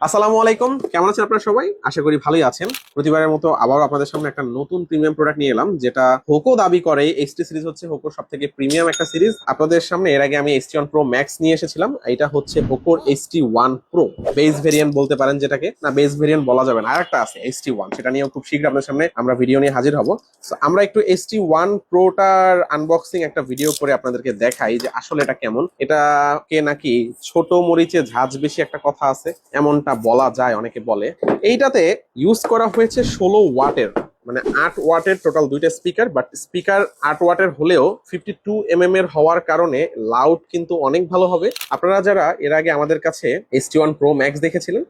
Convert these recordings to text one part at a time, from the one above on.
আসসালামু আলাইকুম, কেমন আছেন আপনারা সবাই? আশা করি ভালোই আছেন। প্রতিবারের মতো আবারও আপনাদের সামনে একটা নতুন প্রিমিয়াম প্রোডাক্ট নিয়ে এলাম, যেটা হোকো দাবি করে। এক্সটি সিরিজ হচ্ছে হোকোর সব থেকে প্রিমিয়াম একটা সিরিজ। আপনাদের সামনে এর আগে আমি এক্সটি 1 প্রো ম্যাক্স নিয়ে এসেছিলাম। এটা হচ্ছে হোকোর এক্সটি 1 প্রো বেস ভেরিয়েন্ট বলতে পারেন, যেটাকে না বেস ভেরিয়েন্ট বলা যাবে না, আরেকটা আছে এক্সটি 1, সেটা নিয়ে খুব শীঘ্র আপনাদের সামনে আমরা ভিডিও নিয়ে হাজির হব। So, আমরা একটু এক্সটি 1 প্রোটার আনবক্সিং একটা ভিডিও করে আপনাদেরকে দেখাই যে আসলে এটা কেমন। এটাকে নাকি ছোট মরিচে ঝাঁজ বেশি একটা কথা আছে, এমনটা বলা যায়, অনেকে বলে। এইটাতে ইউজ করা হয়েছে 16 ওয়াটের, মানে 8 ওয়াটের টোটাল দুইটা স্পিকার, বাট স্পিকার 8 ওয়াটের হলেও 52 mm এর হওয়ার কারণে লাউড কিন্তু অনেক ভালো হবে। আপনারা যারা এর আগে আমাদের কাছে এক্সটি 1 প্রো ম্যাক্স দেখেছিলেন,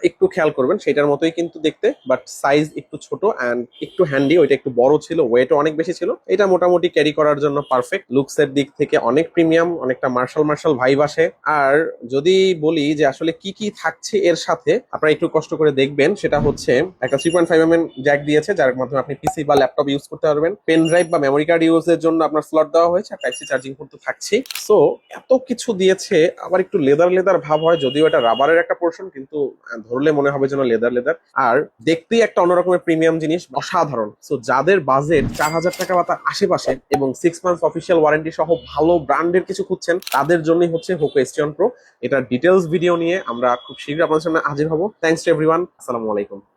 একটু খেয়াল করবেন, সেটার মতোই কিন্তু দেখতে, বাট সাইজ একটু ছোট অ্যান্ড একটু হ্যান্ডি। ওইটা একটু বড় ছিল, ওয়েটও অনেক বেশি ছিল। এটা মোটামুটি ক্যারি করার জন্য পারফেক্ট। লুকসের দিক থেকে অনেক প্রিমিয়াম, অনেকটা মার্শাল মার্শাল ভাইব আসে। আর যদি বলি যে আসলে কি কি থাকছে এর সাথে, আপনারা একটু কষ্ট করে দেখবেন। সেটা হচ্ছে একটা 3.5 mm জ্যাক দিয়েছে, যার মাধ্যমে আপনি পিসি বা ল্যাপটপ ইউজ করতে পারবেন। পেন ড্রাইভ বা মেমোরি কার্ড ইউজের জন্য আপনার স্লট দেওয়া হয়েছে, আর টাইপ সি চার্জিং পোর্ট তো থাকছেই। সো এত কিছু দিয়েছে, আবার একটু লেদার লেদার ভাব হয়, যদিও এটা রাবারের একটা পোর্শন, কিন্তু ধরলে মনে হবে যেন লেদার লেদার। আর দেখতেই একটা অন্যরকমের প্রিমিয়াম জিনিস, অসাধারণ। সো যাদের বাজেট 4,000 টাকা বা তার আশেপাশে এবং 6 মান্থস অফিসিয়াল ওয়ারেন্টি সহ ভালো ব্র্যান্ডের কিছু খুঁজছেন, তাদের জন্যই হচ্ছে হোকো এক্সটি 1 প্রো। এটার ডিটেলস ভিডিও নিয়ে আমরা খুব শীঘ্রই আপনাদের সামনে হাজির হব। Thanks to everyone. আসসালামু আলাইকুম।